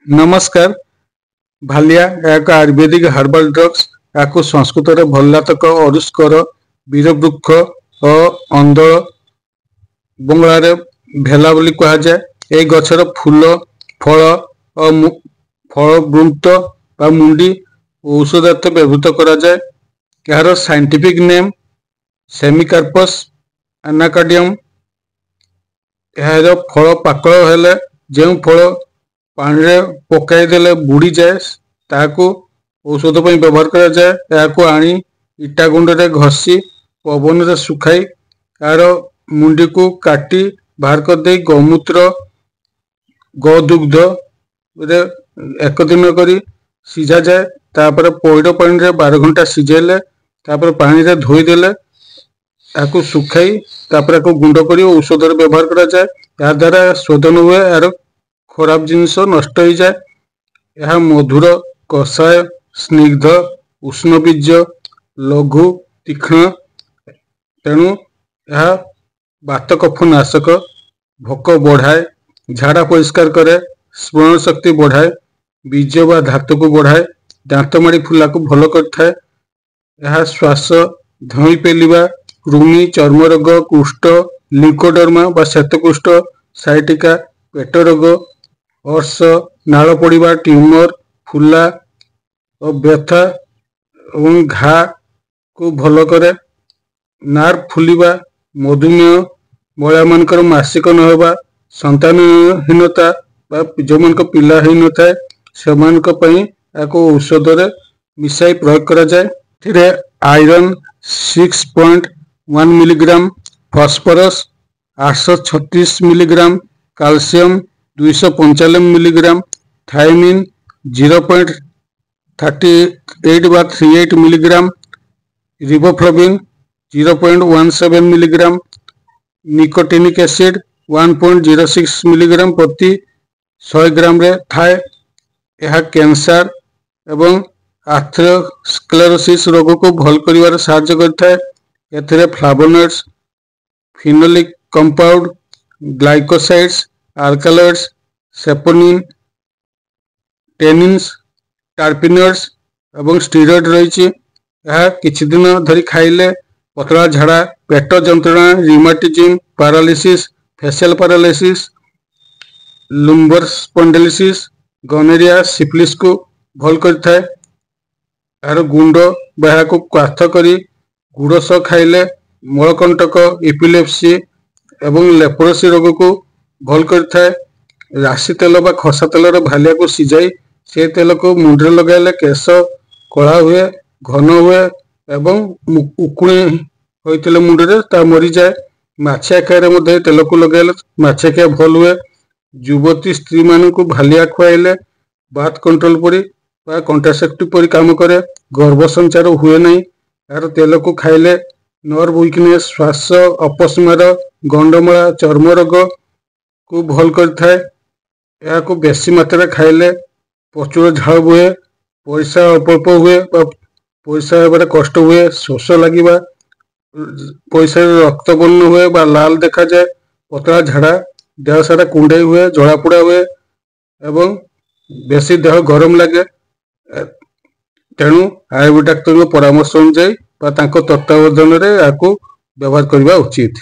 नमस्कार। भालिया एक Ayurvedic herbal drugs या संस्कृत में भल्लातक अरुस्कर वीरवृक्ष और अंधल बंगला भेला बोली कह जाए। गछर फूल फल और फल वृंत मुंडी औषधार्थ व्यवहृत करा जाए। यार साइंटिफिक नेम सेमिकार्पस एनाकार्डियम। यार फल पाकल हेले जो फल पानी रे पकाईदेले बुड़ी जाए ताकू औषध पर व्यवहार करा जाए। या आनी इटा गुंड रे घसी पवन रे सुखाई यार मुंडी को काटी बाहर कर दे गौमूत्र गदुग्ध रे एक दिन करी सीझा जाए। तापर पैड़ पानी रे 12 घंटा सीझेले तापर पानी रे धोई देले याकू सुखाई तापर गुंड करी औषध रे व्यवहार करा जाए। या द्वारा शोधन हुए यार खराब जिनस नष्ट हो जाए। यह मधुर कषाय स्निग्ध उष्ण बीज लघु तीक्ष्ण तेणु यह बात कफ नाशक भोक बढ़ाए झाड़ा परिष्कार करे स्मरण शक्ति बढ़ाए बीज व धातु को बढ़ाए दांतमाड़ी फुला को भल करथाए। यह श्वास धई पेलिबा कृमि चर्म रोग कुष्ठ लिकोडर्मा व श्वेतकुष्ठ साइटिका पेट रोग अर्श नाल पड़ा ट्यूमर फुला और व्यथा और घा को भल करे नार्व फुलिबा मधुमेह महिला मानकर मासिक न होबा संतानहीनता जो मन पिला ही न थाए से औषध रे मिसाई प्रयोग करा जाए। Iron 6.1 milligram phosphorus 836 milligram calcium 295 milligram thiamine 0.38 milligram riboflavin 0.17 milligram nicotinic acid 1.06 milligram प्रति 100 ग्राम रे थाए। यह कैंसर एवं आर्थ्रोस्क्लेरोसिस रोग को भल करिवार सहायता करता है। एथिरे flavonoids phenolic compound glycosides alkaloids saponin tannins terpenoids एवं स्टीरॉयड रही। यह किछि दिन धरी खाइले पतला झाड़ा पेट जंत्रणा rheumatism paralysis facial paralysis lumbar spondylosis gonorrhoea syphilis को भल करता है। यार गुंड बाहा को काथ करी गुड़ सह खाइले मलकंटक इपिलेप्सी एवं लेप्रोसी रोग को भल करता है। राशि तेल बा खसा तेल रे भालिया को सिजाई से तेल को मुंडे लगाइले केश कला हुए घन हुए एवं उकुणी होइतिले मुंडे रे ता मरी जाए। माछिया खाए मध्य तेल को लगाइले माछिया खाए भल हुए। युवती स्त्री मान को भालिया खुआइले बात कंट्रोल परी कंट्रासेप्टिव परी काम करे गर्भ संचार हुए नहीं। यार तेल को खाइले नर्व वीकनेस श्वास अपस्मार गंडमला चर्म रोग को भल करता है। यह को बेसी मात्रा खाइले प्रचुर झाड़ बुहे पैसा अल्प हुए पैसा कष्ट हुए शोष लगे पैसा रक्त बर्ण हुए बा लाल देखा जाए पतला झाड़ा देह सारा कुंडे हुए जड़ापोड़ा हुए एवं बेसी देह गरम लगे। तेणु आयुर्वेद डाक्तर परामर्श अनुसार तत्वावधान व्यवहार करने उचित।